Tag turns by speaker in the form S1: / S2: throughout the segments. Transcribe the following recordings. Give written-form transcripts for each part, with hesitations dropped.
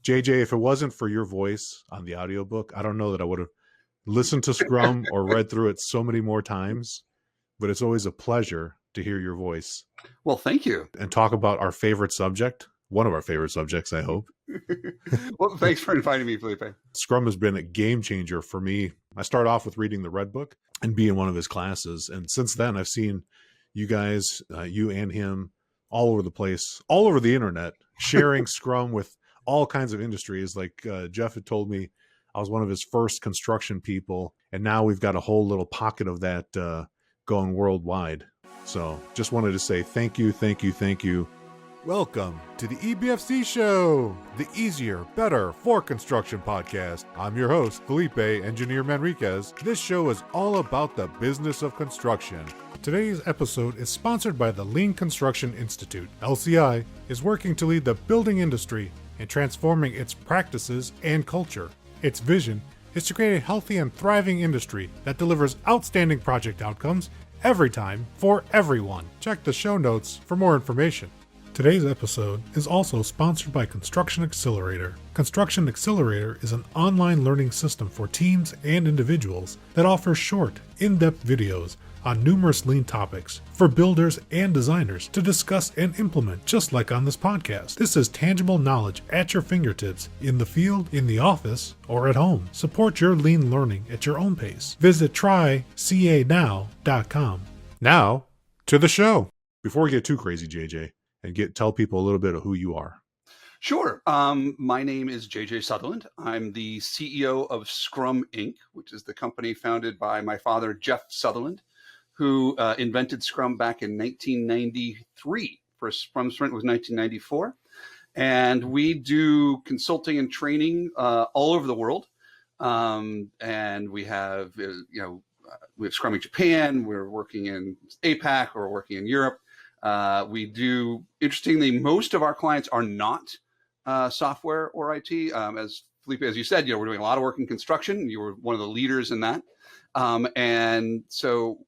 S1: JJ, if it wasn't for your voice on the audiobook, I don't know that I would have listened to Scrum or read through it so many more times, but it's always a pleasure to hear your voice.
S2: Well, thank you.
S1: And talk about our favorite subject, one of our favorite subjects, I hope.
S2: Well, thanks for inviting me, Felipe.
S1: Scrum has been a game changer for me. I started off with reading the Red Book and being one of his classes. And since then, I've seen you guys, you and him, all over the place, all over the internet, sharing Scrum with all kinds of industries. Like Jeff had told me, I was one of his first construction people. And now we've got a whole little pocket of that going worldwide. So just wanted to say thank you, thank you, thank you. Welcome to the EBFC show, the easier, better for construction podcast. I'm your host, Felipe, Engineer Manriquez. This show is all about the business of construction. Today's episode is sponsored by the Lean Construction Institute. LCI is working to lead the building industry in transforming its practices and culture. Its vision is to create a healthy and thriving industry that delivers outstanding project outcomes every time for everyone. Check the show notes for more information. Today's episode is also sponsored by Construction Accelerator. Construction Accelerator is an online learning system for teams and individuals that offers short, in-depth videos on numerous lean topics for builders and designers to discuss and implement, just like on this podcast. This is tangible knowledge at your fingertips in the field, in the office, or at home. Support your lean learning at your own pace. Visit trycanow.com. Now, to the show. Before we get too crazy, JJ, and tell people a little bit of who you are.
S2: Sure. My name is JJ Sutherland. I'm the CEO of Scrum Inc., which is the company founded by my father, Jeff Sutherland, who invented Scrum back in 1993. First Scrum Sprint was 1994. And we do consulting and training all over the world. And we have, we have Scrum in Japan. We're working in APAC. We're working in Europe. We do, interestingly, most of our clients are not software or IT. As Felipe, as you said, we're doing a lot of work in construction. You were one of the leaders in that. And so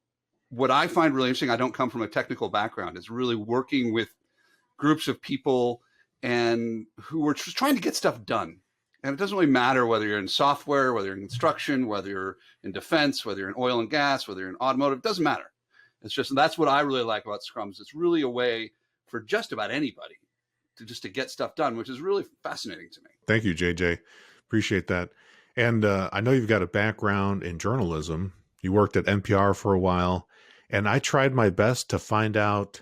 S2: what I find really interesting, I don't come from a technical background, is really working with groups of people and who are just trying to get stuff done. And it doesn't really matter whether you're in software, whether you're in construction, whether you're in defense, whether you're in oil and gas, whether you're in automotive, it doesn't matter. It's just, that's what I really like about Scrums. It's really a way for just about anybody to get stuff done, which is really fascinating to me.
S1: Thank you, JJ. Appreciate that. And I know you've got a background in journalism. You worked at NPR for a while, and I tried my best to find out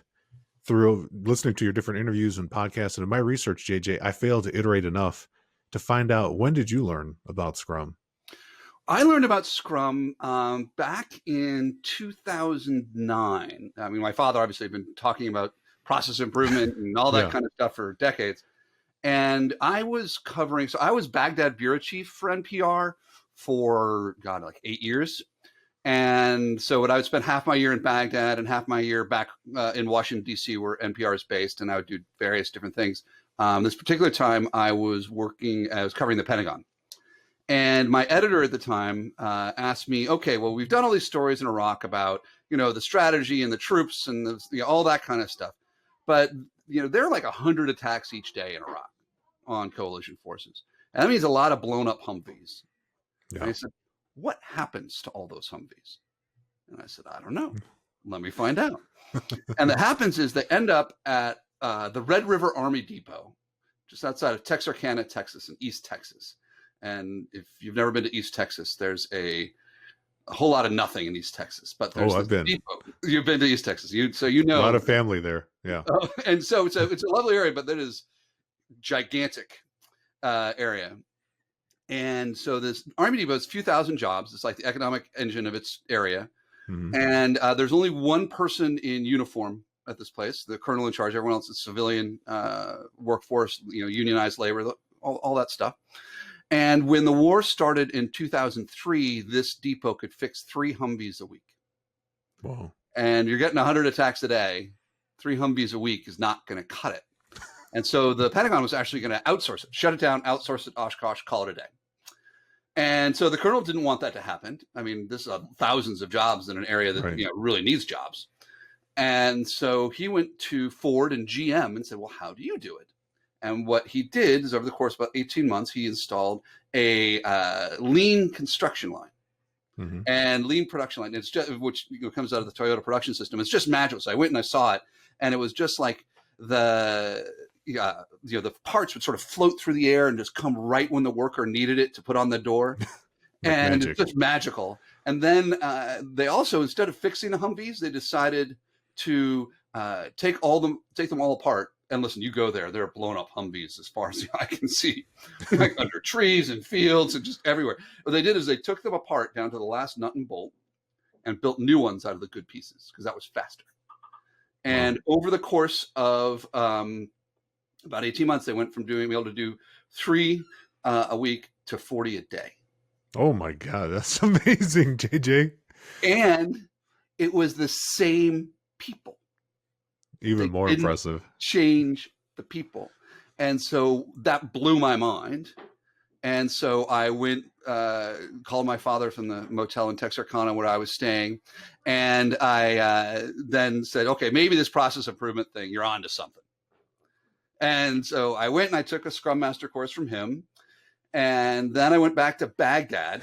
S1: through listening to your different interviews and podcasts. And in my research, JJ, I failed to iterate enough to find out, when did you learn about Scrum?
S2: I learned about Scrum back in 2009. I mean, my father obviously had been talking about process improvement and all that kind of stuff for decades. And I was I was Baghdad bureau chief for NPR for, like 8 years. And so I would spend half my year in Baghdad and half my year back in Washington, D.C., where NPR is based. And I would do various different things. This particular time I was covering the Pentagon. And my editor at the time asked me, okay, well, we've done all these stories in Iraq about, the strategy and the troops and all that kind of stuff. But, there are like 100 attacks each day in Iraq on coalition forces. And that means a lot of blown up Humvees. Yeah. And I said, what happens to all those Humvees? And I said, I don't know. Let me find out. And what happens is they end up at the Red River Army Depot, just outside of Texarkana, Texas, in East Texas. And if you've never been to East Texas, there's a whole lot of nothing in East Texas. But there's
S1: I've been.
S2: Depot. You've been to East Texas, so you know.
S1: A lot of family there, yeah.
S2: And so it's a lovely area, but that is gigantic area. And so this Army Depot is a few thousand jobs. It's like the economic engine of its area. Mm-hmm. And there's only one person in uniform at this place, the colonel in charge. Everyone else is civilian workforce, unionized labor, all that stuff. And when the war started in 2003, this depot could fix 3 Humvees a week.
S1: Wow.
S2: And you're getting 100 attacks a day. 3 Humvees a week is not going to cut it. And so the Pentagon was actually going to outsource it, shut it down, outsource it, Oshkosh, call it a day. And so the colonel didn't want that to happen. I mean, this is thousands of jobs in an area that really needs jobs. And so he went to Ford and GM and said, well, how do you do it? And what he did is, over the course of about 18 months, he installed a lean construction line.
S1: Mm-hmm.
S2: And lean production line, it's just, which comes out of the Toyota production system. It's just magical. So I went and I saw it, and it was just like the parts would sort of float through the air and just come right when the worker needed it to put on the door. And
S1: magic.
S2: It's just magical. And then they also, instead of fixing the Humvees, they decided to take them all apart. And listen, you go there, they're blown up Humvees as far as the eye can see, like under trees and fields and just everywhere. What they did is they took them apart down to the last nut and bolt and built new ones out of the good pieces, because that was faster. And over the course of about 18 months, they went from being able to do 3 a week to 40 a day.
S1: Oh my God, that's amazing, JJ.
S2: And it was the same people.
S1: Even more impressive.
S2: Change the people. And so that blew my mind. And so I went, called my father from the motel in Texarkana where I was staying. And I then said, okay, maybe this process improvement thing, you're on to something. And so I went and I took a Scrum Master course from him. And then I went back to Baghdad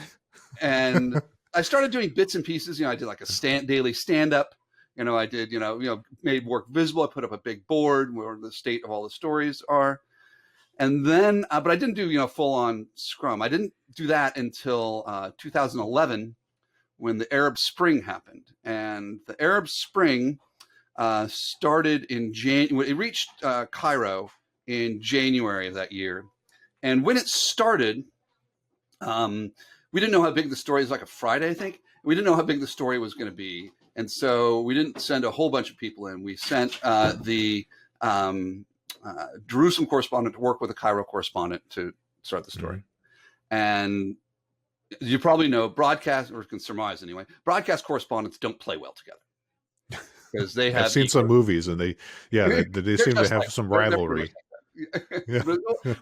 S2: and I started doing bits and pieces. I did like a daily stand-up. I did, made work visible. I put up a big board where the state of all the stories are. And then, but I didn't do, full on Scrum. I didn't do that until 2011 when the Arab Spring happened. And the Arab Spring started in January. It reached Cairo in January of that year. And when it started, we didn't know how big the story is, like a Friday, I think. We didn't know how big the story was going to be. And so we didn't send a whole bunch of people in. We sent the Jerusalem correspondent to work with a Cairo correspondent to start the story. Mm-hmm. And you probably know, broadcast, or can surmise anyway, broadcast correspondents don't play well together. Because they have.
S1: I've seen some movies, and they seem to have some rivalry.
S2: Yeah.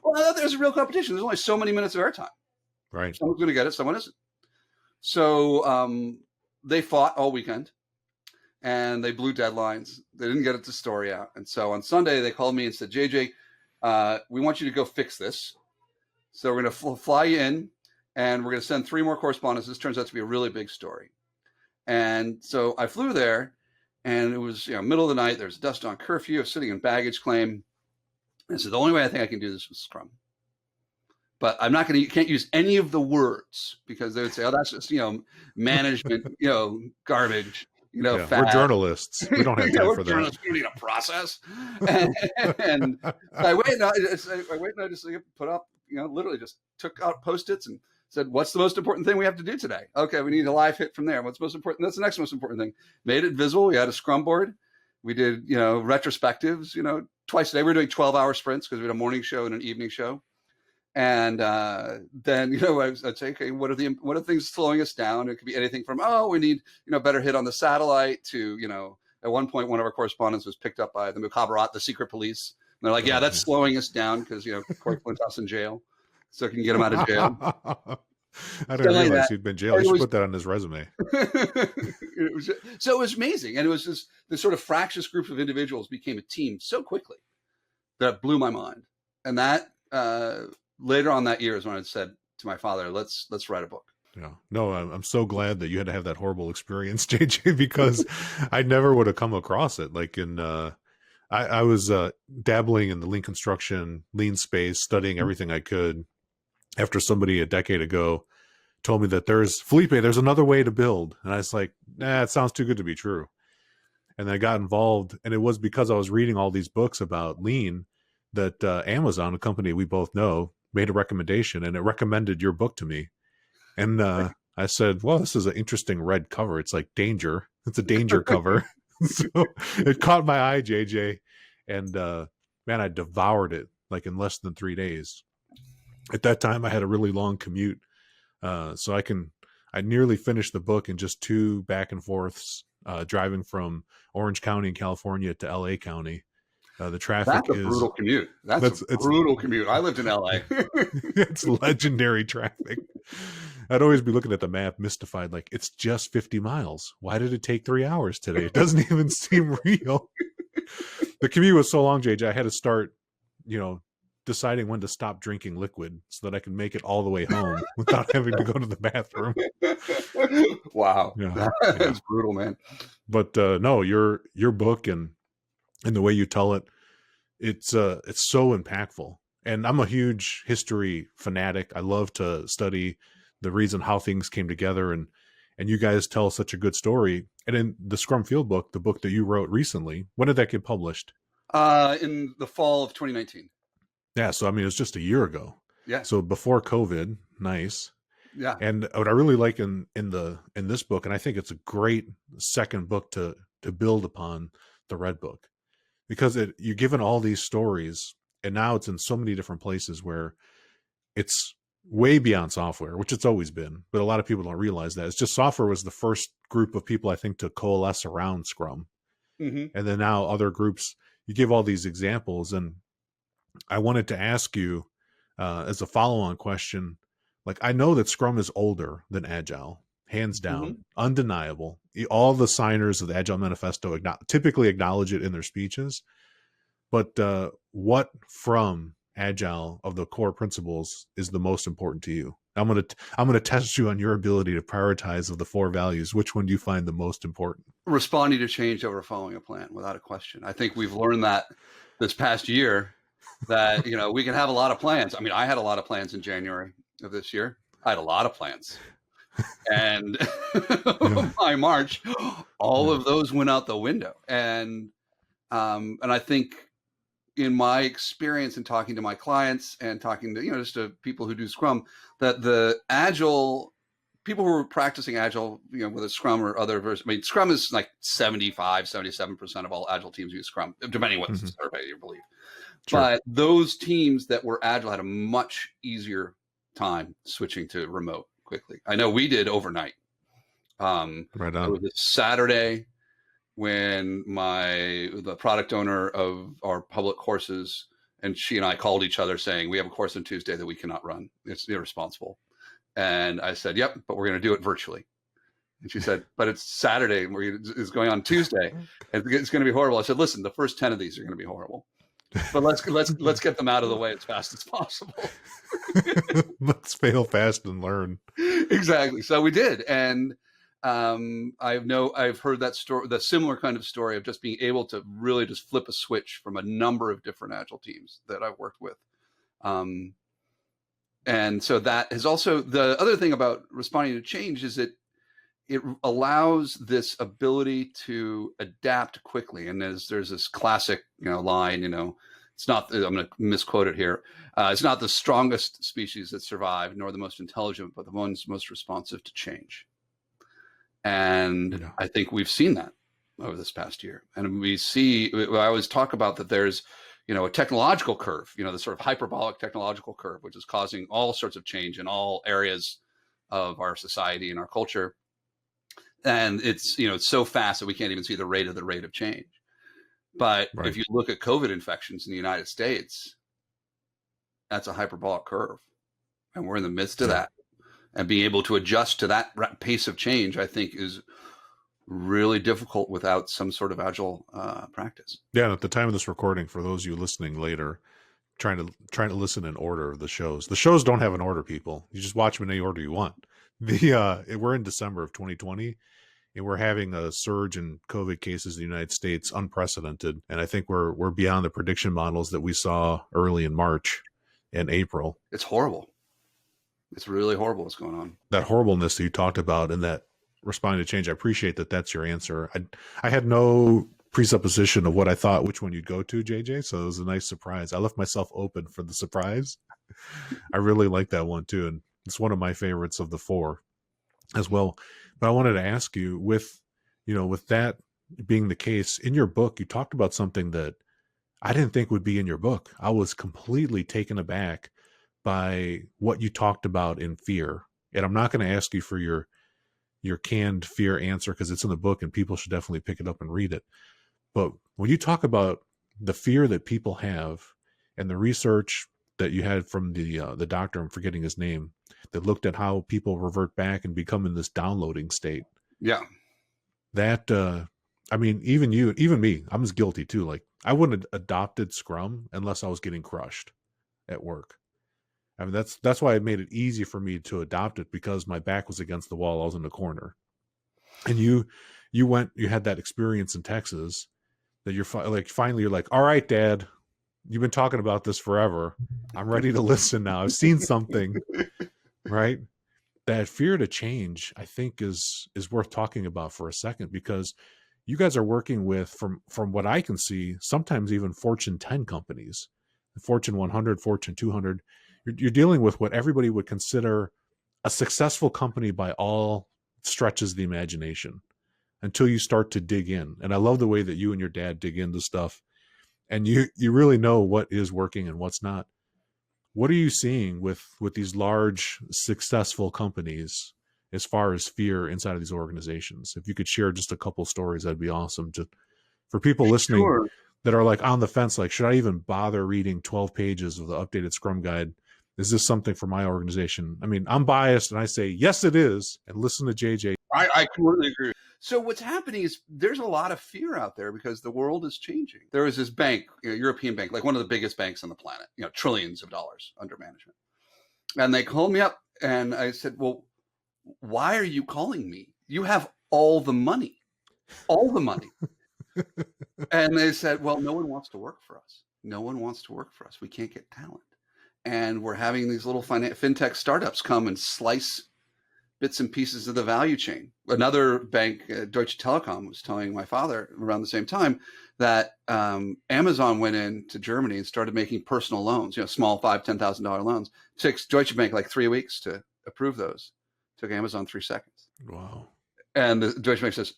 S2: Well, there's a real competition. There's only so many minutes of airtime.
S1: Right.
S2: Someone's going to get it, someone isn't. So they fought all weekend. And they blew deadlines. They didn't get it to story out. And so on Sunday, they called me and said, JJ, we want you to go fix this. So we're going to fly you in, and we're going to send 3 more correspondents. This turns out to be a really big story. And so I flew there, and it was middle of the night. There's dust on curfew. I was sitting in baggage claim. And I said, the only way I think I can do this is Scrum. But I'm not going to, you can't use any of the words, because they would say, oh, that's just, management, garbage.
S1: We're journalists. We don't have time for that.
S2: We need a process. And so I wait, and I just put up, literally just took out Post-its and said, what's the most important thing we have to do today? Okay, we need a live hit from there. What's most important? That's the next most important thing. Made it visible. We had a Scrum board. We did, retrospectives, twice a day. We were doing 12-hour sprints because we had a morning show and an evening show. And then, I'd say, okay, what are things slowing us down? It could be anything from, we need, better hit on the satellite to, at one point, one of our correspondents was picked up by the Mukhabarat, the secret police. And they're like, yeah, that's slowing us down because, Corey Flintoff's in jail. So it can get him out of jail.
S1: I didn't realize he'd been in jail. He should put that on his resume.
S2: So it was amazing. And it was just this sort of fractious group of individuals became a team so quickly that it blew my mind. And that, later on that year is when I said to my father, let's write a book.
S1: Yeah. No, I'm so glad that you had to have that horrible experience, JJ, because I never would have come across it. Like I was dabbling in the lean construction, lean space, studying everything I could after somebody a decade ago told me that Felipe, there's another way to build. And I was like, nah, it sounds too good to be true. And I got involved, and it was because I was reading all these books about lean that Amazon, a company we both know, made a recommendation, and it recommended your book to me. And I said, well, this is an interesting red cover. It's like danger. It's a danger cover. So it caught my eye, JJ. And man, I devoured it like in less than 3 days. At that time, I had a really long commute. So I nearly finished the book in just 2 back and forths, driving from Orange County in California to LA County. The traffic
S2: That's a brutal commute. That's a brutal commute. I lived in LA.
S1: It's legendary traffic. I'd always be looking at the map, mystified, like, it's just 50 miles. Why did it take 3 hours today? It doesn't even seem real. The commute was so long, JJ, I had to start, deciding when to stop drinking liquid so that I can make it all the way home without having to go to the bathroom.
S2: Wow.
S1: Yeah.
S2: That's brutal, man.
S1: But no, your book and the way you tell it, it's so impactful. And I'm a huge history fanatic. I love to study the reason how things came together, and you guys tell such a good story. And in the Scrum Fieldbook, the book that you wrote recently, when did that get published?
S2: In the fall of 2019.
S1: Yeah, so I mean, it was just a year ago.
S2: Yeah.
S1: So before COVID, nice.
S2: Yeah.
S1: And what I really like in this book, and I think it's a great second book to build upon the Red Book, because you're given all these stories, and now it's in so many different places where it's way beyond software, which it's always been, but a lot of people don't realize that. It's just software was the first group of people, I think, to coalesce around Scrum.
S2: Mm-hmm.
S1: And then now other groups, you give all these examples. And I wanted to ask you as a follow-on question, like, I know that Scrum is older than Agile, hands down, undeniable. All the signers of the Agile Manifesto typically acknowledge it in their speeches. But what from Agile of the core principles is the most important to you? I'm gonna test you on your ability to prioritize of the 4 values. Which one do you find the most important?
S2: Responding to change over following a plan, without a question. I think we've learned that this past year, that we can have a lot of plans. I mean, I had a lot of plans in January of this year. I had a lot of plans, and by March, all of those went out the window. And I think, in my experience in talking to my clients and talking to just to people who do Scrum, that the Agile people who are practicing Agile, whether Scrum or other versions. I mean, Scrum is like 77% of all Agile teams use Scrum, depending on what survey you believe. Sure. But those teams that were Agile had a much easier time switching to remote quickly. I know we did overnight. Right on. It was a Saturday when the product owner of our public courses, and she and I called each other saying, we have a course on Tuesday that we cannot run. It's irresponsible. And I said, yep, but we're going to do it virtually. And she said, but it's Saturday. It's going on Tuesday. And it's going to be horrible. I said, listen, the first 10 of these are going to be horrible. But let's get them out of the way as fast as possible.
S1: Let's fail fast and learn.
S2: Exactly. So we did. And I've heard that story, the similar kind of story of just being able to really just flip a switch from a number of different Agile teams that I've worked with. And so that is also the other thing about responding to change, is that it allows this ability to adapt quickly. And there's this classic, line, it's not, I'm going to misquote it here. It's not the strongest species that survive, nor the most intelligent, but the ones most responsive to change. And I think we've seen that over this past year. And I always talk about that there's, a technological curve, the sort of hyperbolic technological curve, which is causing all sorts of change in all areas of our society and our culture. And it's, it's so fast that we can't even see the rate of change. But if you look at COVID infections in the United States, that's a hyperbolic curve. And we're in the midst of that. And being able to adjust to that pace of change, I think, is really difficult without some sort of Agile practice.
S1: Yeah, and at the time of this recording, for those of you listening later, trying to listen in order of the shows. The shows don't have an order, people. You just watch them in any order you want. We're in December of 2020, and we're having a surge in COVID cases in the United States, unprecedented. And I think we're beyond the prediction models that we saw early in March and April.
S2: It's horrible. It's really horrible what's going on.
S1: That horribleness that you talked about and that responding to change, I appreciate that that's your answer. I had no presupposition of what I thought, which one you'd go to, JJ. So it was a nice surprise. I left myself open for the surprise. I really like that one too. And it's one of my favorites of the 4 as well. But I wanted to ask you, with that being the case, in your book, you talked about something that I didn't think would be in your book. I was completely taken aback by what you talked about in fear. And I'm not going to ask you for your canned fear answer, because it's in the book and people should definitely pick it up and read it. But when you talk about the fear that people have, and the research that you had from the doctor, I'm forgetting his name, that looked at how people revert back and become in this downloading state.
S2: Yeah.
S1: That, I mean, even me, I'm as guilty too. Like, I wouldn't have adopted Scrum unless I was getting crushed. at work. I mean, that's why it made it easy for me to adopt it, because my back was against the wall. I was in the corner. And you had that experience in Texas that you're finally you're like, all right, Dad, you've been talking about this forever. I'm ready to listen now. I've seen something, right? That fear to change, I think, is worth talking about for a second, because you guys are working with, from what I can see, sometimes even Fortune 10 companies, Fortune 100, Fortune 200. You're dealing with what everybody would consider a successful company by all stretches of the imagination, until you start to dig in. And I love the way that you and your dad dig into stuff, and you really know what is working and what's not. What are you seeing with these large successful companies as far as fear inside of these organizations? If you could share just a couple stories, that'd be awesome. Just for people listening
S2: Sure.
S1: that are like on the fence, like, should I even bother reading 12 pages of the updated Scrum Guide? Is this something for my organization? I mean, I'm biased and I say, yes, it is. And listen to JJ.
S2: I completely agree. So what's happening is there's a lot of fear out there because the world is changing. There was this bank, European bank, like one of the biggest banks on the planet, trillions of dollars under management. And they called me up and I said, well, why are you calling me? You have all the money. And they said, well, no one wants to work for us. No one wants to work for us. We can't get talent. And we're having these little fintech startups come and slice bits and pieces of the value chain. Another bank, Deutsche Telekom, was telling my father around the same time that Amazon went into Germany and started making personal loans, small $5,000, $10,000 loans. It took Deutsche Bank like 3 weeks to approve those. It took Amazon 3 seconds.
S1: Wow.
S2: And the Deutsche Bank says,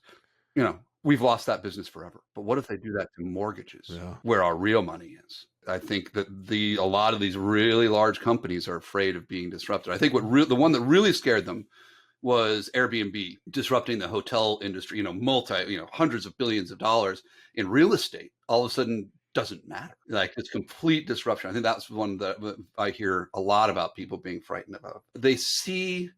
S2: we've lost that business forever. But what if they do that to mortgages, where our real money is? I think that a lot of these really large companies are afraid of being disrupted. I think the one that really scared them was Airbnb disrupting the hotel industry, hundreds of billions of dollars in real estate. All of a sudden doesn't matter. Like, it's complete disruption. I think that's one that I hear a lot about people being frightened about. They see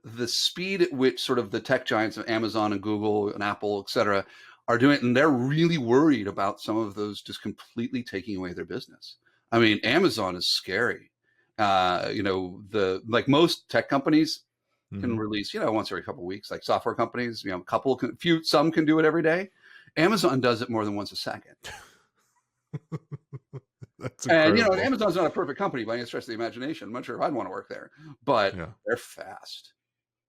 S2: the speed at which sort of the tech giants of Amazon and Google and Apple, et cetera, are doing it. And they're really worried about some of those just completely taking away their business. I mean, Amazon is scary. Like most tech companies can release, once every couple of weeks, like software companies, some can do it every day. Amazon does it more than once a second.
S1: That's incredible.
S2: And Amazon's not a perfect company by any stretch of the imagination. I'm not sure if I'd want to work there, but they're fast.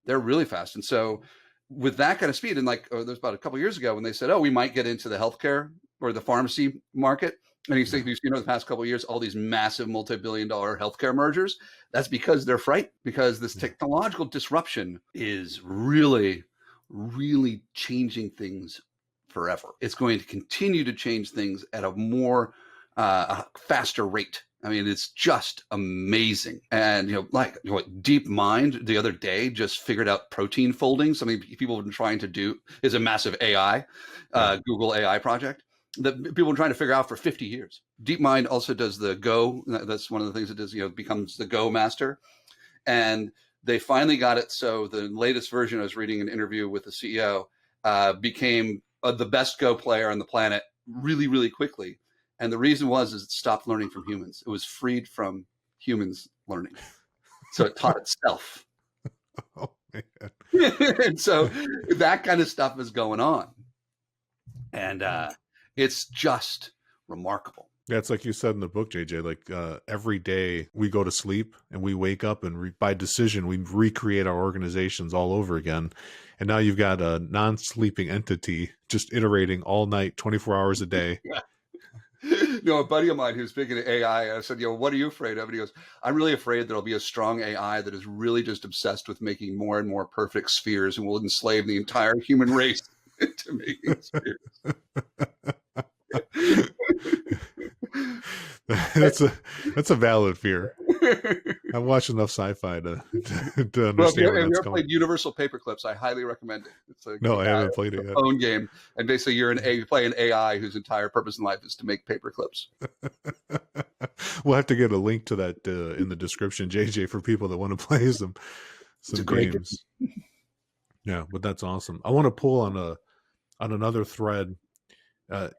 S2: They're really fast. And so with that kind of speed, and there's about a couple of years ago when they said, we might get into the healthcare or the pharmacy market. And you see, the past couple of years, all these massive multi-billion-dollar healthcare mergers. That's because they're frightened, because this technological disruption is really, really changing things forever. It's going to continue to change things at a more faster rate. I mean, it's just amazing. And, DeepMind the other day just figured out protein folding. Something people have been trying to do is a massive AI, Google AI project that people have been trying to figure out for 50 years. DeepMind also does the Go. That's one of the things it does, becomes the Go master. And they finally got it. So the latest version, I was reading an interview with the CEO, became the best Go player on the planet really, really quickly. And the reason is it stopped learning from humans. It was freed from humans learning. So it taught itself.
S1: Oh, man.
S2: And so that kind of stuff is going on. And it's just remarkable.
S1: Yeah, it's like you said in the book, JJ, like every day we go to sleep and we wake up and by decision, we recreate our organizations all over again. And now you've got a non-sleeping entity just iterating all night, 24 hours a day.
S2: A buddy of mine who's big into AI, I said, what are you afraid of? And he goes, I'm really afraid there'll be a strong AI that is really just obsessed with making more and more perfect spheres and will enslave the entire human race to making spheres.
S1: That's a valid fear. I've watched enough sci-fi to understand.
S2: Well, if you ever played Universal Paperclips, I highly recommend it. It's
S1: I haven't played it yet.
S2: Phone game, and basically you play an AI whose entire purpose in life is to make paperclips.
S1: We'll have to get a link to that in the description, JJ, for people that want to play some games. Yeah, but that's awesome. I want to pull on another thread.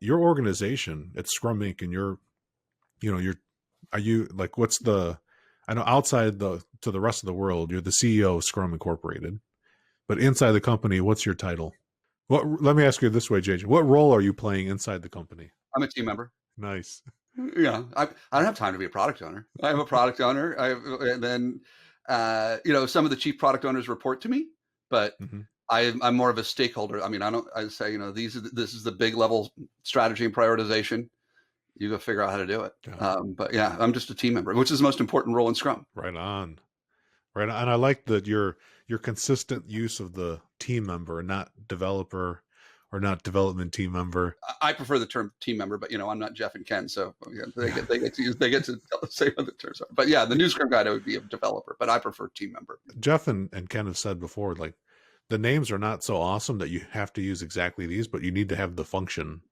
S1: Your organization at Scrum Inc. and your Are you like, what's the, I know outside to the rest of the world, you're the CEO of Scrum Incorporated, but inside the company, what's your title? Let me ask you this way, JJ. What role are you playing inside the company?
S2: I'm a team member.
S1: Nice.
S2: Yeah, I don't have time to be a product owner. I am a product owner. And then, some of the chief product owners report to me, but
S1: Mm-hmm.
S2: I'm more of a stakeholder. I mean, I say, this is the big level strategy and prioritization. You go figure out how to do it. But yeah, I'm just a team member, which is the most important role in Scrum.
S1: Right on. Right on. And I like that your consistent use of the team member, not developer or not development team member.
S2: I prefer the term team member, but I'm not Jeff and Ken, so they get to say what the terms are. But yeah, the new Scrum guide would be a developer, but I prefer team member.
S1: Jeff and Ken have said before, like the names are not so awesome that you have to use exactly these, but you need to have the function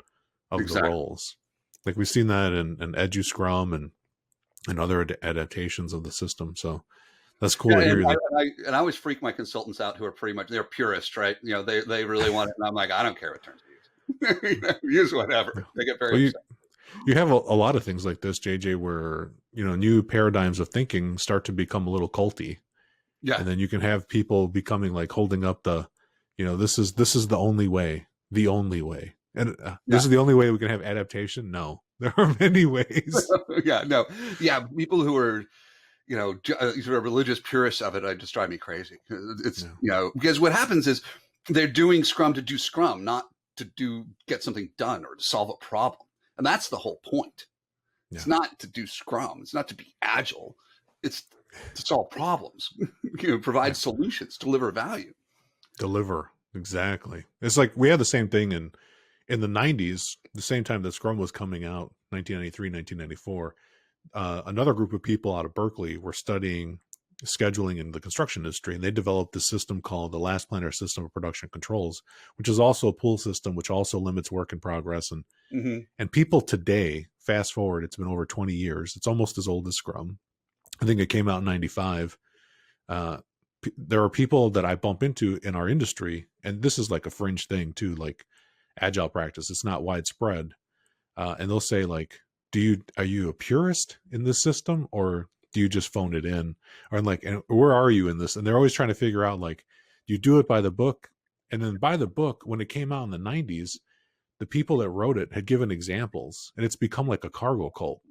S1: of the roles. Like we've seen that in Edu Scrum and other adaptations of the system. So that's cool to hear.
S2: And I always freak my consultants out who are they're purists, right? They really want it. And I'm like, I don't care what terms you use. Use whatever. They get very upset.
S1: You have a lot of things like this, JJ, where, new paradigms of thinking start to become a little culty. Yeah. And then you can have people becoming like holding up the, this is the only way. And this is the only way we can have adaptation. No, there are many ways.
S2: People who are, sort of religious purists of it, just drive me crazy. It's, because what happens is they're doing Scrum to do Scrum, not to get something done or to solve a problem. And that's the whole point. Yeah. It's not to do Scrum. It's not to be Agile. It's to solve problems, provide solutions, deliver value.
S1: Deliver. Exactly. It's like we had the same thing in the 90s, the same time that Scrum was coming out, 1993, 1994. Another group of people out of Berkeley were studying scheduling in the construction industry, and they developed this system called the Last Planner System of Production Controls, which is also a pull system, which also limits work in progress. And people today, fast forward, it's been over 20 years. It's almost as old as Scrum. I think it came out in 95. There are people that I bump into in our industry, and this is like a fringe thing too, like Agile practice. It's not widespread. And they'll say like, are you a purist in this system, or do you just phone it in? Or like, and where are you in this? And they're always trying to figure out like, do you do it by the book? And then by the book, when it came out in the 90s, the people that wrote it had given examples, and it's become like a cargo cult.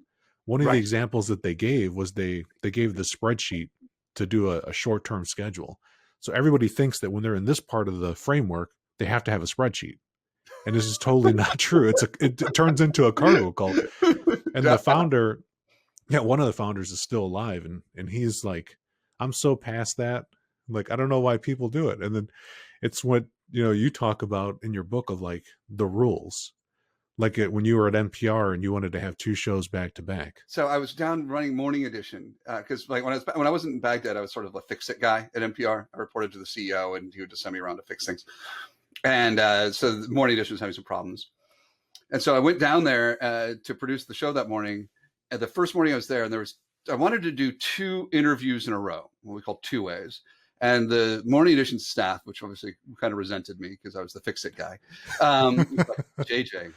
S1: One of the examples that they gave was they gave the spreadsheet to do a short-term schedule. So everybody thinks that when they're in this part of the framework, they have to have a spreadsheet. And this is totally not true. It turns into a cargo cult. And the founder, one of the founders is still alive. And he's like, I'm so past that. Like, I don't know why people do it. And then it's what, you talk about in your book of like the rules. Like when you were at NPR and you wanted to have 2 shows back to back.
S2: So I was down running Morning Edition because like when I wasn't in Baghdad, I was sort of a fix-it guy at NPR. I reported to the CEO, and he would just send me around to fix things. And so the Morning Edition was having some problems. And so I went down there to produce the show that morning. And the first morning I was there, and I wanted to do 2 interviews in a row, what we call 2 ways. And the Morning Edition staff, which obviously kind of resented me because I was the fix-it guy, was like, JJ,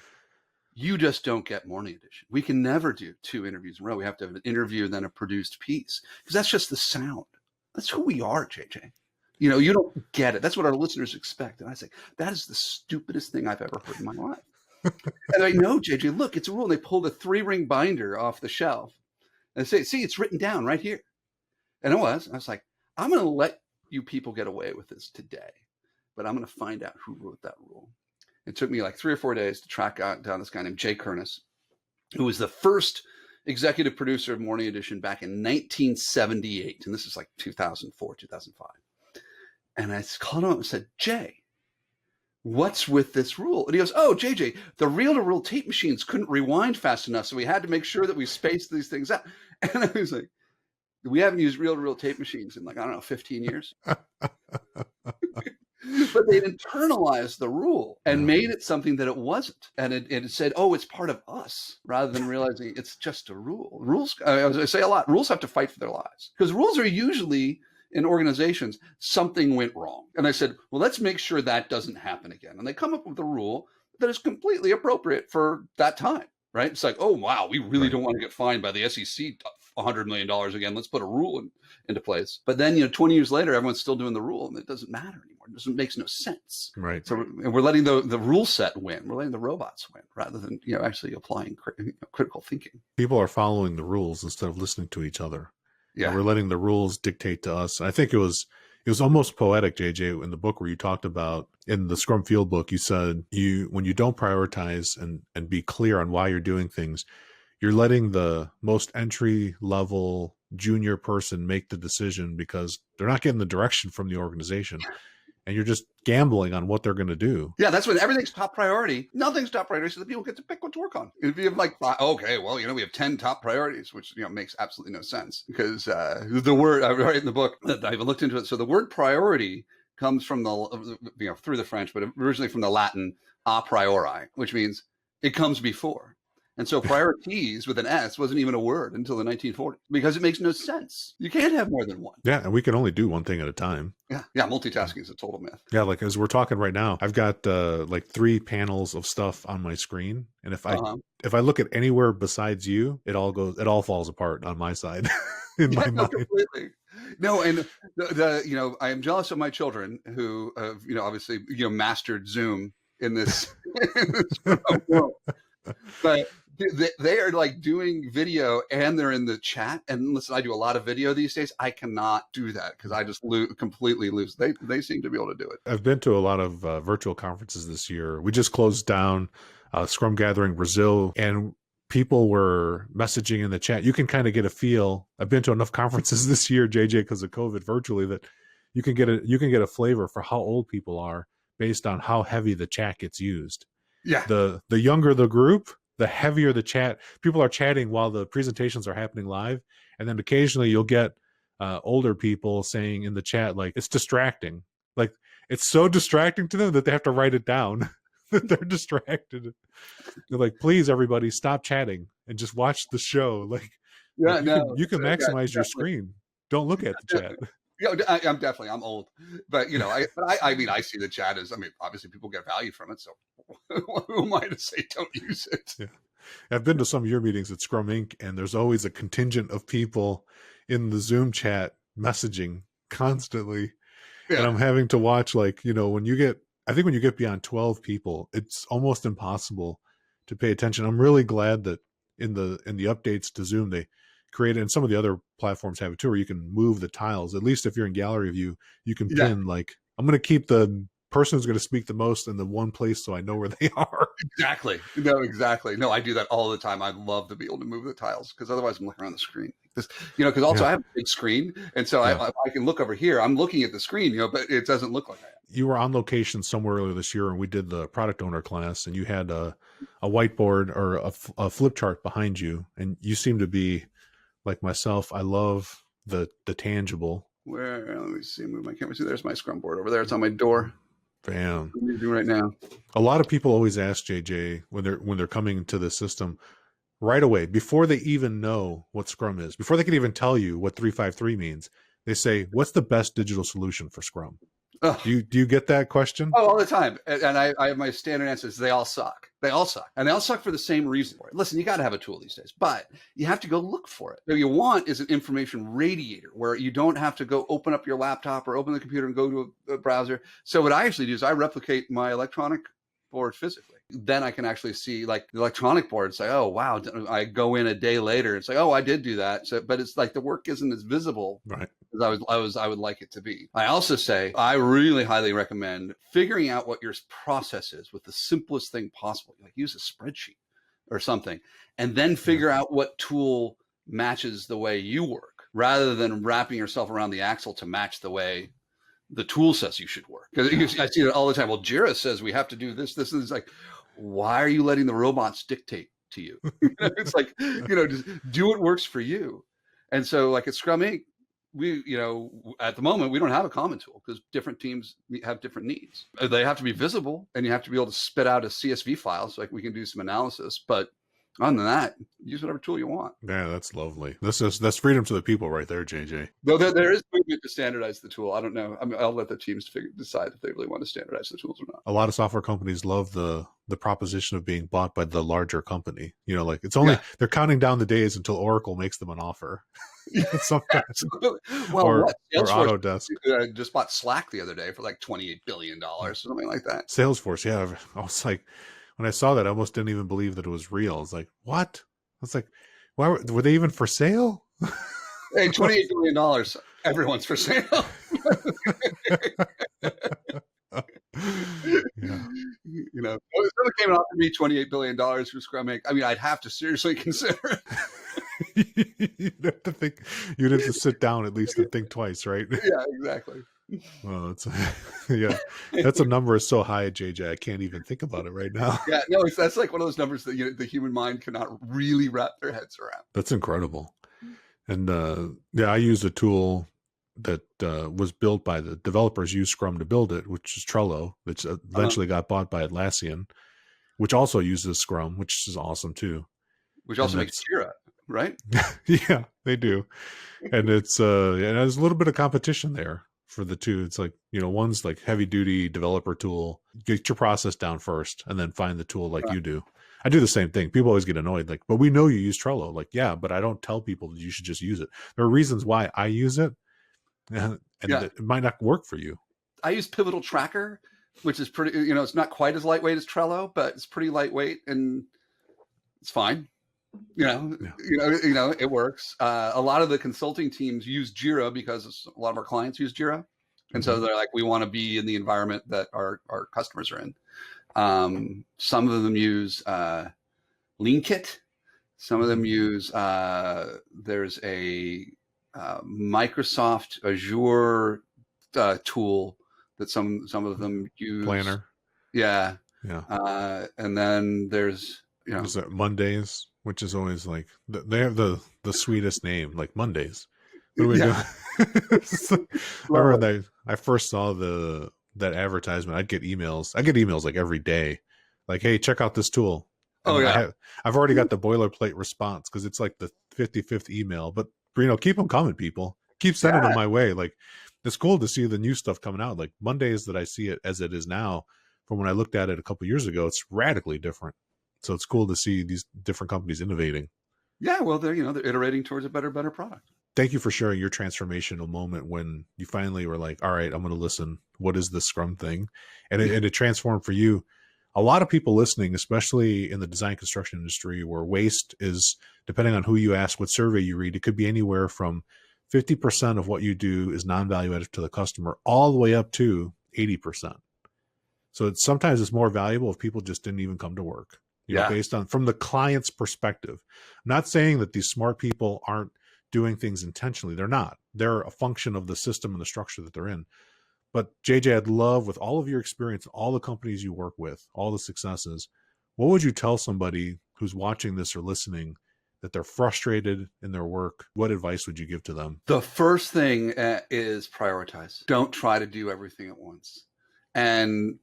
S2: you just don't get Morning Edition. We can never do 2 interviews in a row. We have to have an interview and then a produced piece, because that's just the sound. That's who we are, JJ. You don't get it. That's what our listeners expect. And I say, that is the stupidest thing I've ever heard in my life. And I know, JJ, look, it's a rule. And they pull the 3-ring binder off the shelf and say, see, it's written down right here. And I was like, I'm going to let you people get away with this today, but I'm going to find out who wrote that rule. It took me like 3 or 4 days to track down this guy named Jay Kernis, who was the first executive producer of Morning Edition back in 1978. And this is like 2004, 2005. And I called him up and said, Jay, what's with this rule? And he goes, oh, JJ, the reel-to-reel tape machines couldn't rewind fast enough, so we had to make sure that we spaced these things out. And I was like, we haven't used reel-to-reel tape machines in 15 years. But they'd internalized the rule and made it something that it wasn't. And it said, oh, it's part of us, rather than realizing it's just a rule. Rules, I say a lot, rules have to fight for their lives, because rules are usually, in organizations, something went wrong. And I said, well, let's make sure that doesn't happen again. And they come up with a rule that is completely appropriate for that time. right? It's like, oh, wow, we really don't want to get fined by the SEC $100 million again. Let's put a rule into place. But then, 20 years later, everyone's still doing the rule, and it doesn't matter anymore. It makes no sense.
S1: Right.
S2: So we're letting the rule set win. We're letting the robots win rather than, actually applying critical thinking.
S1: People are following the rules instead of listening to each other.
S2: Yeah.
S1: And we're letting the rules dictate to us. I think it was almost poetic, JJ, in the book where you talked about, in the Scrum Fieldbook, you said when you don't prioritize and be clear on why you're doing things, you're letting the most entry level junior person make the decision because they're not getting the direction from the organization. And you're just gambling on what they're going to do.
S2: Yeah, that's when everything's top priority. Nothing's top priority, so the people get to pick what to work on. If you have like, okay, well, we have 10 top priorities, which makes absolutely no sense, because the word I write in the book, I even looked into it. So the word priority comes from through the French, but originally from the Latin a priori, which means it comes before. And so priorities with an S wasn't even a word until the 1940s, because it makes no sense. You can't have more than one.
S1: Yeah, and we can only do one thing at a time.
S2: Yeah, multitasking is a total myth.
S1: Yeah, like as we're talking right now, I've got like 3 panels of stuff on my screen, and if I look at anywhere besides you, it all falls apart on my side in my mind.
S2: Completely. No, and I am jealous of my children who have, obviously, mastered Zoom in this, world. But they are like doing video and they're in the chat. And listen, I do a lot of video these days. I cannot do that because I just completely lose. They seem to be able to do it.
S1: I've been to a lot of virtual conferences this year. We just closed down Scrum Gathering Brazil, and people were messaging in the chat. You can kind of get a feel. I've been to enough conferences this year, JJ, because of COVID virtually, that you can get a flavor for how old people are based on how heavy the chat gets used.
S2: Yeah.
S1: The younger the group, the heavier the chat. People are chatting while the presentations are happening live. And then occasionally you'll get older people saying in the chat, like, it's distracting. Like, it's so distracting to them that they have to write it down. They're distracted. They're like, please, everybody, stop chatting and just watch the show. Like, you can maximize your screen. Don't look at the chat.
S2: I'm old, but I see the chat as, obviously people get value from it. So who am I to say don't use it?
S1: Yeah. I've been to some of your meetings at Scrum Inc., and there's always a contingent of people in the Zoom chat messaging constantly. Yeah. And I'm having to watch, like, when you get beyond 12 people, it's almost impossible to pay attention. I'm really glad that in the updates to Zoom, they created, and some of the other platforms have it too, where you can move the tiles. At least if you're in gallery view, you can pin, like, I'm going to keep the person who's going to speak the most in the one place so I know where they are.
S2: Exactly. No, I do that all the time. I love to be able to move the tiles, because otherwise I'm looking around the screen. Because also I have a big screen, and so I can look over here. I'm looking at the screen, but it doesn't look like that.
S1: You were on location somewhere earlier this year, and we did the product owner class, and you had a whiteboard or a flip chart behind you, and you seem to be like myself. I love the tangible.
S2: Let me see. Move my camera. See, there's my Scrum board over there. It's on my door.
S1: Bam.
S2: What are you doing right now?
S1: A lot of people always ask, JJ, when they're coming to the system right away, before they even know what Scrum is, before they can even tell you what 353 means, they say, what's the best digital solution for Scrum? Do you get that question?
S2: Oh, all the time. And I have my standard answer is they all suck. They all suck. And they all suck for the same reason. Listen, you got to have a tool these days, but you have to go look for it. What you want is an information radiator where you don't have to go open up your laptop or open the computer and go to a browser. So what I actually do is I replicate my electronic board physically. Then I can actually see, like, the electronic board and say, oh, wow. I go in a day later and say, oh, I did do that. So, but it's like the work isn't as visible.
S1: Right.
S2: As I would like it to be. I also say I really highly recommend figuring out what your process is with the simplest thing possible. Like, use a spreadsheet or something, and then figure out what tool matches the way you work, rather than wrapping yourself around the axle to match the way the tool says you should work. Because I see it all the time. Well, Jira says we have to do this. This is like, why are you letting the robots dictate to you? It's like, just do what works for you. And so, like at Scrum Inc., we, at the moment, we don't have a common tool because different teams have different needs. They have to be visible, and you have to be able to spit out a CSV file so, like, we can do some analysis. But Other than that, use whatever tool you want.
S1: Yeah, that's lovely. That's freedom to the people right there, JJ.
S2: Though there is movement to standardize the tool. I don't know. I mean, I'll let the teams decide if they really want to standardize the tools or not.
S1: A lot of software companies love the proposition of being bought by the larger company. You know, like it's only they're counting down the days until Oracle makes them an offer. Sometimes.
S2: Well,
S1: or Autodesk
S2: just bought Slack the other day for like $28 billion, something like that.
S1: Salesforce, yeah. I was like, when I saw that, I almost didn't even believe that it was real. It's like, what? I was like, why were they even for sale?
S2: Hey, $28 billion. Everyone's for sale.
S1: Yeah.
S2: You know, if someone came and offered me $28 billion for Scrum Inc., I mean, I'd have to seriously consider it.
S1: You'd have to think. You'd have to sit down at least and think twice, right?
S2: Yeah, exactly.
S1: Well, it's yeah. That's a number is so high, JJ. I can't even think about it right now.
S2: Yeah, no, that's like one of those numbers that the human mind cannot really wrap their heads around.
S1: That's incredible. And I used a tool that was built by the developers use Scrum to build it, which is Trello, which eventually got bought by Atlassian, which also uses Scrum, which is awesome too.
S2: Which also makes Jira, right?
S1: Yeah, they do. And it's and there's a little bit of competition there for the two. It's like, you know, one's like heavy duty developer tool. Get your process down first and then find the tool like you do. I do the same thing. People always get annoyed. Like, but we know you use Trello. Like, yeah, but I don't tell people that you should just use it. There are reasons why I use it. And it might not work for you.
S2: I use Pivotal Tracker, which is pretty, you know, it's not quite as lightweight as Trello, but it's pretty lightweight and it's fine. You know, it works. A lot of the consulting teams use Jira because a lot of our clients use Jira. And so they're like, we want to be in the environment that our customers are in. Some of them use LeanKit. Some of them use, there's a Microsoft Azure tool that some of them use.
S1: Planner.
S2: Yeah.
S1: Yeah.
S2: And then there's, you know,
S1: is that Mondays, which is always like they have the sweetest name, like Mondays. What are we doing? I remember I first saw that advertisement. I'd get emails. I get emails like every day, like, hey, check out this tool. And I've already got the boilerplate response because it's like the 55th email. But you know, keep them coming, people. Keep sending them my way. Like, it's cool to see the new stuff coming out. Like Mondays that I see it as it is now, from when I looked at it a couple of years ago, it's radically different. So it's cool to see these different companies innovating.
S2: Yeah, well, they're iterating towards a better product.
S1: Thank you for sharing your transformational moment when you finally were like, all right, I'm going to listen. What is this Scrum thing? And it transformed for you. A lot of people listening, especially in the design construction industry, where waste is, depending on who you ask, what survey you read, it could be anywhere from 50% of what you do is non-value added to the customer, all the way up to 80%. So sometimes it's more valuable if people just didn't even come to work. You know, based on from the client's perspective. I'm not saying that these smart people aren't doing things intentionally. They're not. They're a function of the system and the structure that they're in. But JJ, I'd love, with all of your experience, all the companies you work with, all the successes, what would you tell somebody who's watching this or listening that they're frustrated in their work? What advice would you give to them?
S2: The first thing is prioritize. Don't try to do everything at once. And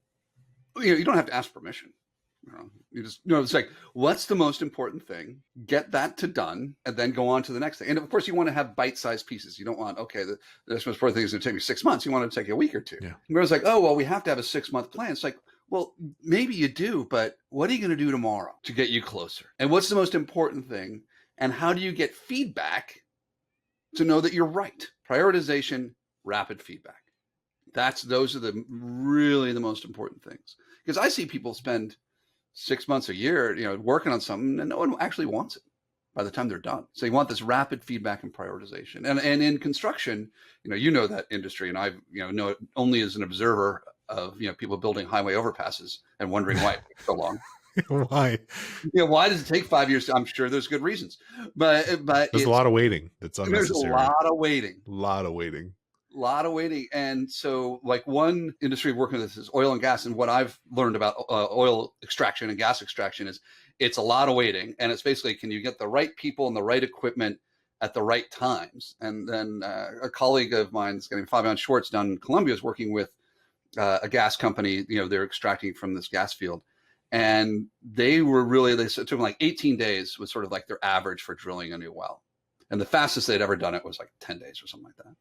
S2: you don't have to ask permission. You just, it's like, what's the most important thing? Get that done, and then go on to the next thing. And of course, you want to have bite-sized pieces. You don't want, the most important thing is going to take me 6 months. You want it to take you a week or two. Yeah. Whereas like, oh, well, we have to have a 6-month plan. It's like, well, maybe you do, but what are you going to do tomorrow to get you closer? And what's the most important thing? And how do you get feedback to know that you're right? Prioritization, rapid feedback. Those are really the most important things. Because I see people spend 6 months, a year, working on something, and no one actually wants it by the time they're done. So you want this rapid feedback and prioritization. And in construction, that industry, and I've know it only as an observer of people building highway overpasses and wondering why it takes so long.
S1: Why?
S2: Why does it take 5 years? I'm sure there's good reasons, but
S1: there's a lot of waiting that's unnecessary.
S2: There's a lot of waiting.
S1: A lot of waiting.
S2: And so like one industry working with this is oil and gas. And what I've learned about oil extraction and gas extraction is it's a lot of waiting. And it's basically, can you get the right people and the right equipment at the right times? And then a colleague of mine, Fabian Schwartz down in Colombia, is working with a gas company. They're extracting from this gas field. And they took them like 18 days was sort of like their average for drilling a new well. And the fastest they'd ever done it was like 10 days or something like that.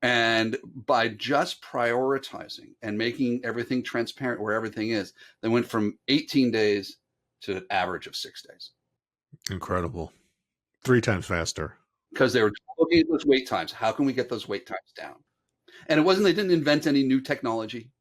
S2: And by just prioritizing and making everything transparent where everything is, they went from 18 days to an average of 6 days.
S1: Incredible. 3 times faster.
S2: Because they were looking at those wait times. How can we get those wait times down? And they didn't invent any new technology.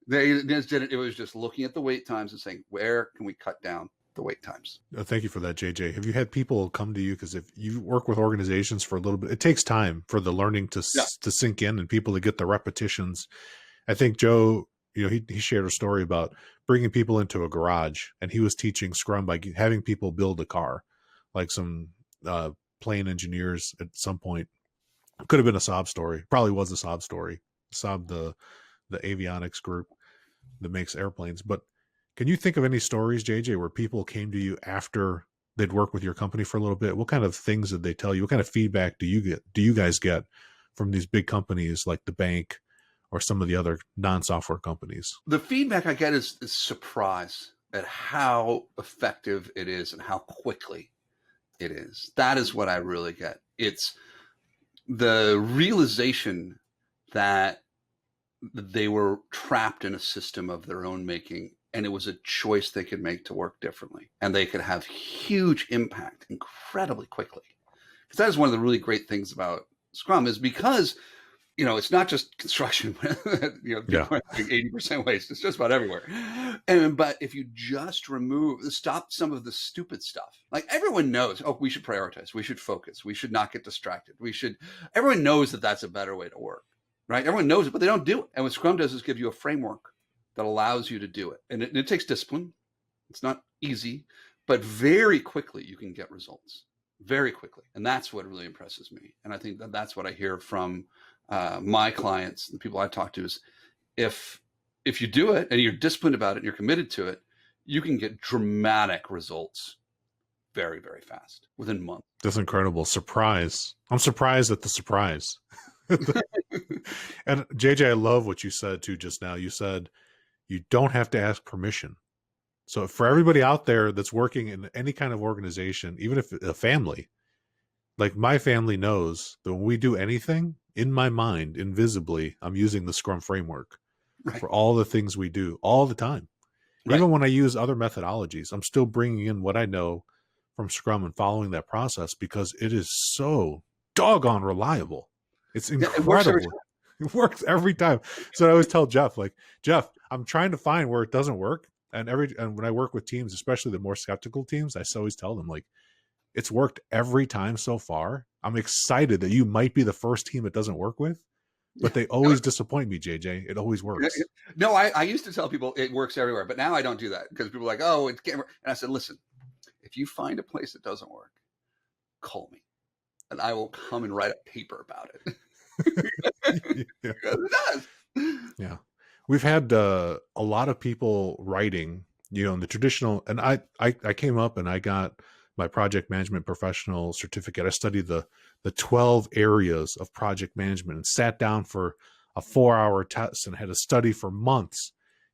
S2: They just did it. It was just looking at the wait times and saying, where can we cut down the wait times?
S1: Thank you for that, JJ. Have you had people come to you? Because if you work with organizations for a little bit, it takes time for the learning to sink in and people to get the repetitions. I think Joe, he shared a story about bringing people into a garage, and he was teaching Scrum by having people build a car, like some plane engineers at some point. Could have been a sob story. Probably was a sob story. Sob, the avionics group that makes airplanes. But can you think of any stories, JJ, where people came to you after they'd worked with your company for a little bit? What kind of things did they tell you? What kind of feedback do you guys get from these big companies like the bank or some of the other non-software companies?
S2: The feedback I get is surprise at how effective it is and how quickly it is. That is what I really get. It's the realization that they were trapped in a system of their own making, and it was a choice they could make to work differently, and they could have huge impact incredibly quickly. Because that is one of the really great things about Scrum, is because it's not just construction, 80% waste. It's just about everywhere. But if you just stop some of the stupid stuff, like everyone knows, we should prioritize, we should focus, we should not get distracted. Everyone knows that that's a better way to work, right? Everyone knows it, but they don't do it. And what Scrum does is give you a framework that allows you to do it. And it takes discipline. It's not easy, but very quickly you can get results, very quickly. And that's what really impresses me. And I think that's what I hear from my clients, the people I talk to, is if you do it and you're disciplined about it and you're committed to it, you can get dramatic results very, very fast within months.
S1: That's incredible. Surprise. I'm surprised at the surprise. And JJ, I love what you said too just now. You said you don't have to ask permission. So for everybody out there that's working in any kind of organization, even if a family, like my family knows that when we do anything, in my mind, invisibly, I'm using the Scrum framework for all the things we do all the time. Right. Even when I use other methodologies, I'm still bringing in what I know from Scrum and following that process because it is so doggone reliable. It's incredible. It works every time. So I always tell Jeff, Jeff, I'm trying to find where it doesn't work. And when I work with teams, especially the more skeptical teams, I always tell them, it's worked every time so far. I'm excited that you might be the first team it doesn't work with, but they always disappoint me, JJ. It always works.
S2: No, I used to tell people it works everywhere, but now I don't do that because people are like, oh, it can't work. And I said, listen, if you find a place that doesn't work, call me and I will come and write a paper about it.
S1: Yeah.
S2: It does.
S1: Yeah. We've had a lot of people writing, in the traditional, and I came up and I got my project management professional certificate. I studied the 12 areas of project management and sat down for a 4-hour test and had to study for months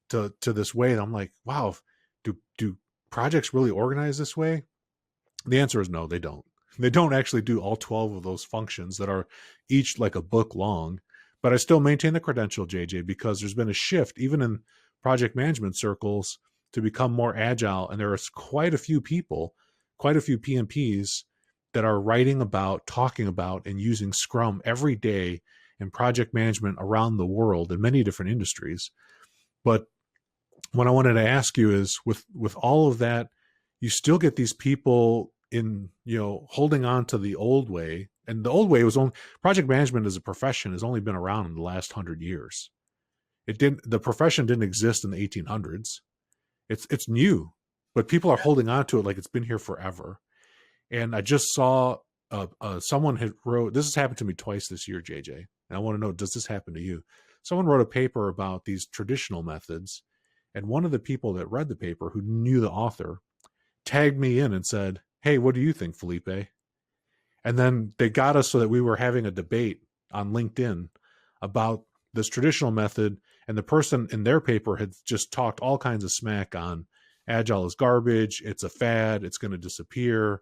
S1: to this way. And I'm like, wow, do projects really organize this way? The answer is no, they don't. They don't actually do all 12 of those functions that are each like a book long, but I still maintain the credential, JJ, because there's been a shift even in project management circles to become more agile. And there is quite a few people, quite a few PMPs that are writing about, talking about, and using Scrum every day in project management around the world in many different industries. But what I wanted to ask you is with all of that, you still get these people in, holding on to the old way. And the old way was only, project management as a profession has only been around in the last 100 years. The profession didn't exist in the 1800s. It's new, but people are holding on to it like it's been here forever. And I just saw someone had wrote, this has happened to me twice this year, JJ. And I want to know, does this happen to you? Someone wrote a paper about these traditional methods. And one of the people that read the paper, who knew the author, tagged me in and said, hey, what do you think, Felipe? And then they got us so that we were having a debate on LinkedIn about this traditional method. And the person in their paper had just talked all kinds of smack on Agile is garbage. It's a fad. It's going to disappear.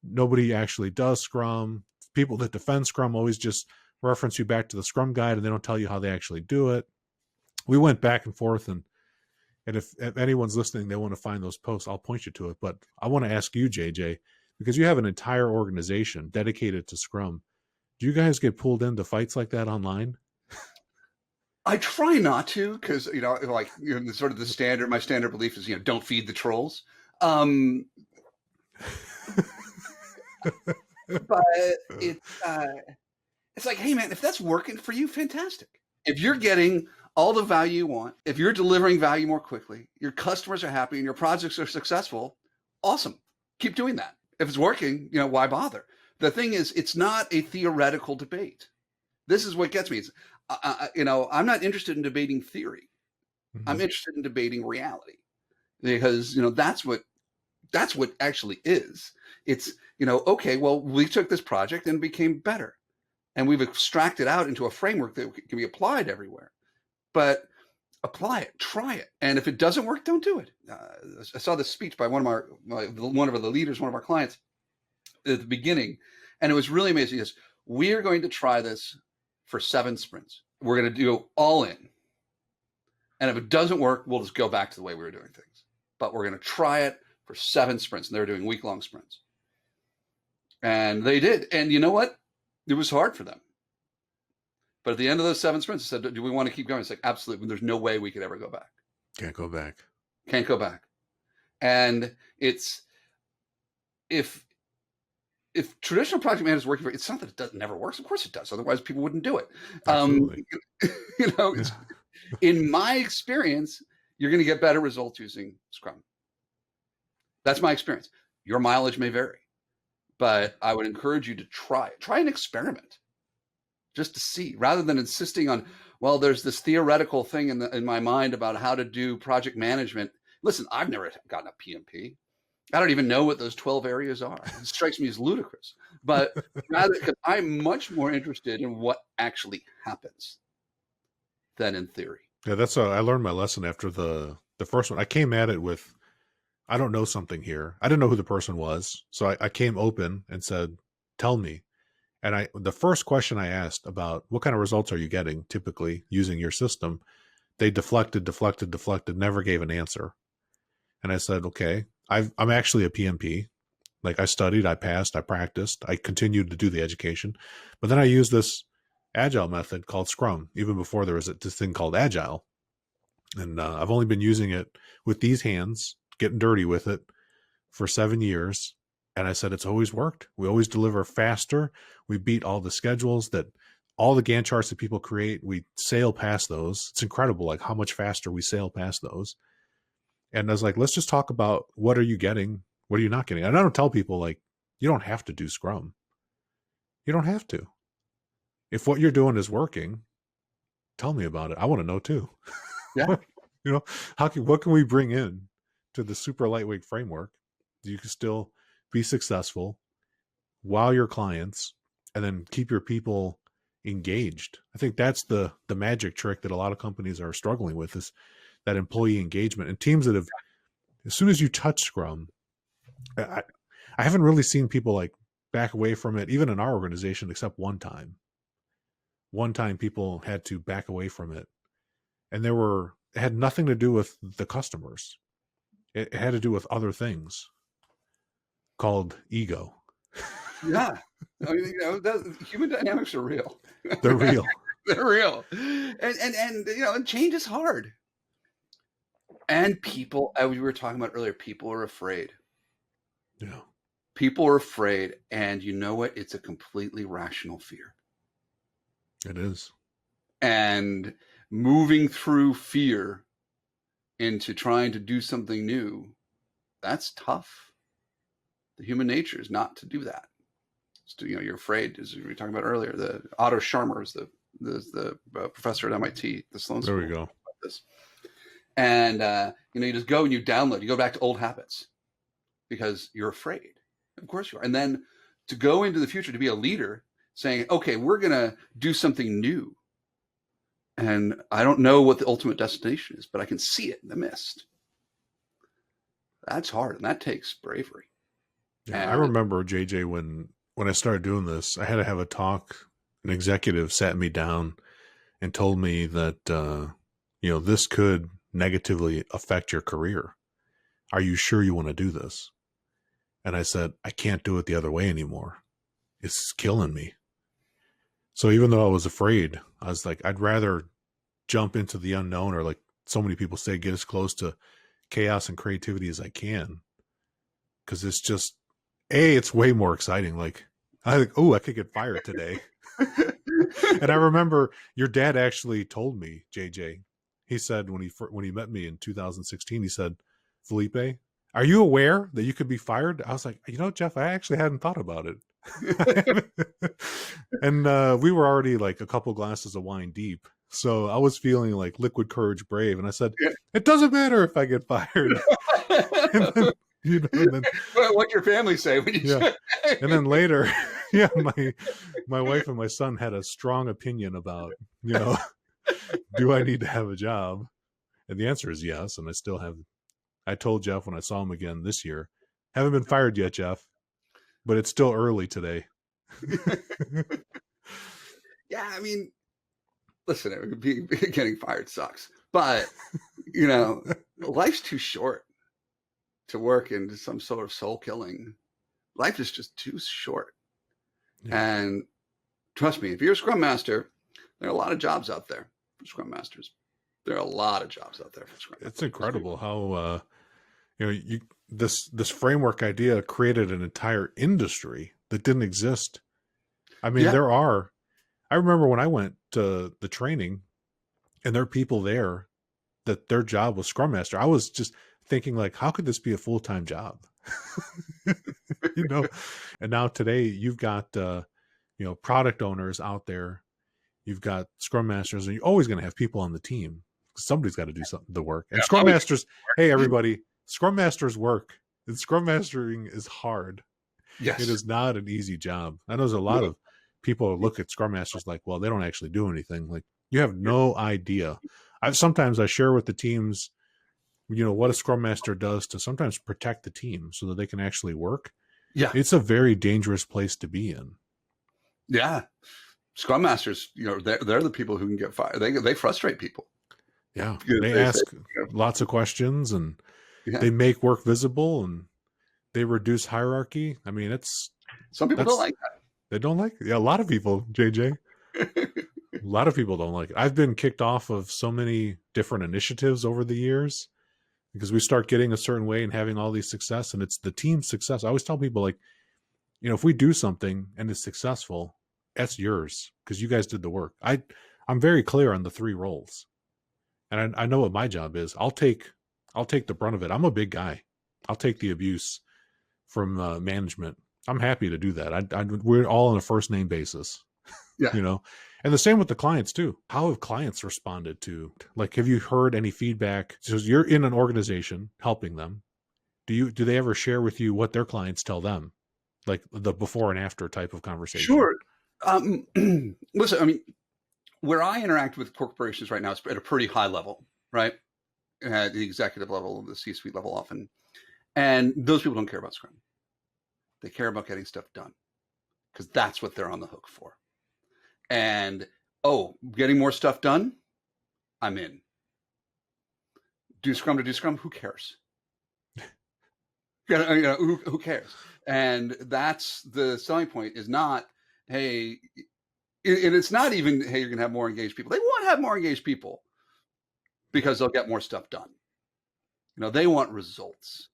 S1: Nobody actually does Scrum. People that defend Scrum always just reference you back to the Scrum guide, and they don't tell you how they actually do it. We went back and forth, and if anyone's listening, they want to find those posts, I'll point you to it. But I want to ask you, JJ, because you have an entire organization dedicated to Scrum. Do you guys get pulled into fights like that online?
S2: I try not to, because sort of my standard belief is don't feed the trolls. But it's like, hey man, if that's working for you, fantastic. If you're getting all the value you want, if you're delivering value more quickly, your customers are happy and your projects are successful, awesome. Keep doing that. If it's working, why bother? The thing is, it's not a theoretical debate. This is what gets me. It's, I'm not interested in debating theory. Mm-hmm. I'm interested in debating reality, because that's what actually is. It's okay, well, we took this project and it became better, and we've extracted out into a framework that can be applied everywhere. But apply it, try it, and if it doesn't work, don't do it. I saw this speech by one of the leaders, one of our clients, at the beginning, and it was really amazing. He says, "We are going to try this for 7 sprints. We're going to do all in, and if it doesn't work, we'll just go back to the way we were doing things. But we're going to try it for 7 sprints." And they were doing week-long sprints, and they did. And you know what? It was hard for them. But at the end of those 7 sprints, I said, "Do we want to keep going?" It's like, absolutely. There's no way we could ever go back.
S1: Can't go back.
S2: Can't go back. And it's, if traditional project management is working for you, it's not that it never works. Of course it does. Otherwise, people wouldn't do it.
S1: Absolutely.
S2: In my experience, you're going to get better results using Scrum. That's my experience. Your mileage may vary, but I would encourage you to try it. Try an experiment, just to see, rather than insisting on, well, there's this theoretical thing in my mind about how to do project management. Listen, I've never gotten a PMP. I don't even know what those 12 areas are. It strikes me as ludicrous. But rather, because I'm much more interested in what actually happens than in theory.
S1: Yeah, I learned my lesson after the first one. I came at it with, I don't know something here. I didn't know who the person was. So I came open and said, tell me. And the first question I asked about what kind of results are you getting typically using your system, they deflected, never gave an answer. And I said, okay, I'm actually a PMP. Like, I studied, I passed, I practiced, I continued to do the education. But then I used this Agile method called Scrum, even before there was this thing called Agile. And I've only been using it with these hands, getting dirty with it, for 7 years. And I said, it's always worked. We always deliver faster. We beat all the schedules that all the Gantt charts that people create. We sail past those. It's incredible, like how much faster we sail past those. And I was like, let's just talk about, what are you getting? What are you not getting? And I don't tell people, like, you don't have to do Scrum. You don't have to. If what you're doing is working, tell me about it. I want to know too.
S2: Yeah.
S1: What can we bring in to the super lightweight framework? You can still be successful, wow your clients, and then keep your people engaged. I think that's the magic trick that a lot of companies are struggling with, is that employee engagement. And teams that have, as soon as you touch Scrum, I haven't really seen people like back away from it, even in our organization, except one time. One time people had to back away from it, and it had nothing to do with the customers. It had to do with other things called ego.
S2: Yeah. I mean, human dynamics are real.
S1: They're real.
S2: They're real. And change is hard. And people, as we were talking about earlier, people are afraid.
S1: Yeah.
S2: People are afraid. And you know what? It's a completely rational fear.
S1: It is. And
S2: moving through fear into trying to do something new, that's tough. The human nature is not to do that. It's to, you're afraid, as we were talking about earlier. The Otto Scharmer is the professor at MIT, the Sloan School.
S1: There we go.
S2: This. And you just go and you download. You go back to old habits because you're afraid. Of course you are. And then to go into the future, to be a leader, saying, okay, we're going to do something new. And I don't know what the ultimate destination is, but I can see it in the mist. That's hard, and that takes bravery.
S1: Yeah, I remember, JJ, when I started doing this, I had to have a talk. An executive sat me down and told me that this could negatively affect your career. Are you sure you want to do this? And I said, I can't do it the other way anymore. It's killing me. So even though I was afraid, I was like, I'd rather jump into the unknown, or like so many people say, get as close to chaos and creativity as I can. Because it's just, it's way more exciting. Like, I think, I could get fired today. And I remember your dad actually told me, JJ, he said when he met me in 2016, he said, Felipe, are you aware that you could be fired? I was like, Jeff, I actually hadn't thought about it. And we were already like a couple glasses of wine deep. So I was feeling like liquid courage brave. And I said, it doesn't matter if I get fired. And then,
S2: what your family say when you say.
S1: And then later, my wife and my son had a strong opinion about, do I need to have a job? And the answer is yes. And I told Jeff when I saw him again this year, haven't been fired yet, Jeff, but it's still early today.
S2: Yeah, I mean, listen, getting fired sucks, but life's too short to work into some sort of soul killing. Life is just too short. Yeah. And trust me, if you're a Scrum Master, there are a lot of jobs out there for Scrum Masters. There are a lot of jobs out there for Scrum Masters.
S1: It's incredible how this framework idea created an entire industry that didn't exist. I mean, I remember when I went to the training and there are people there that their job was Scrum Master. I was just thinking like, how could this be a full-time job? And now today you've got, product owners out there, you've got Scrum Masters, and you're always going to have people on the team. Somebody's got to do the work. And Scrum Masters, hey, everybody, Scrum Masters work. And Scrum Mastering is hard.
S2: Yes.
S1: It is not an easy job. I know there's a lot of people look at Scrum Masters like, well, they don't actually do anything. Like, you have no idea. Sometimes I share with the teams, what a Scrum Master does to sometimes protect the team so that they can actually work. Yeah. It's a very dangerous place to be in.
S2: Yeah. Scrum Masters, they're the people who can get fired. They frustrate people.
S1: Yeah. They ask lots of questions, and they make work visible, and they reduce hierarchy. I mean,
S2: some people don't like that.
S1: They don't like it. Yeah, a lot of people, JJ. A lot of people don't like it. I've been kicked off of so many different initiatives over the years because we start getting a certain way and having all these success, and it's the team's success. I always tell people, like, if we do something and it's successful, that's yours because you guys did the work. I'm very clear on the 3 roles, and I know what my job is. I'll take the brunt of it. I'm a big guy. I'll take the abuse from management. I'm happy to do that. We're all on a first name basis. Yeah. And the same with the clients too. How have clients responded to, like, have you heard any feedback? So you're in an organization helping them. Do they ever share with you what their clients tell them? Like the before and after type of conversation?
S2: Sure. Listen, I mean, where I interact with corporations right now is at a pretty high level, right? At the executive level, the C-suite level often. And those people don't care about Scrum. They care about getting stuff done because that's what they're on the hook for. And, getting more stuff done, I'm in. Do Scrum to do Scrum, who cares? Who cares? And that's the selling point, is not, hey, and it's not even, hey, you're going to have more engaged people. They want to have more engaged people because they'll get more stuff done. They want results.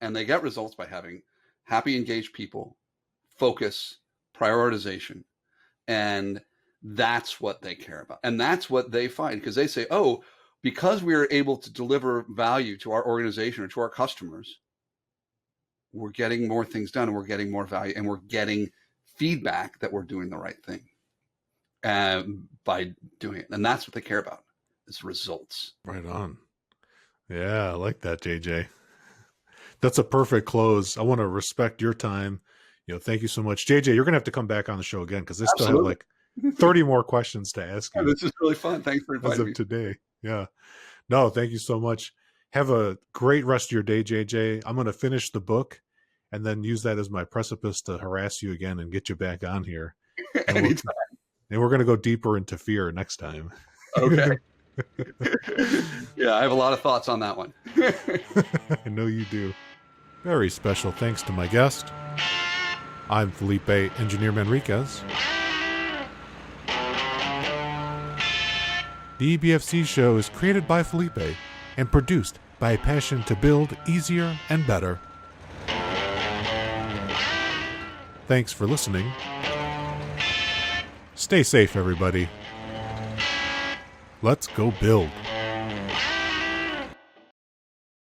S2: And they get results by having happy, engaged people, focus, prioritization. And that's what they care about. And that's what they find, because they say, because we are able to deliver value to our organization or to our customers, we're getting more things done, and we're getting more value, and we're getting feedback that we're doing the right thing by doing it. And that's what they care about, is results.
S1: Right on. Yeah, I like that, JJ. That's a perfect close. I want to respect your time. Thank you so much. JJ, you're going to have to come back on the show again because I still have like 30 more questions to ask you.
S2: This is really fun. Thanks for inviting me.
S1: As of today. Yeah. No, thank you so much. Have a great rest of your day, JJ. I'm going to finish the book and then use that as my precipice to harass you again and get you back on here. And we're going to go deeper into fear next time.
S2: Okay. Yeah, I have a lot of thoughts on that one.
S1: I know you do. Very special thanks to my guest. I'm Felipe Engineer Manriquez. The EBFC show is created by Felipe and produced by a passion to build easier and better. Thanks for listening. Stay safe, everybody. Let's go build.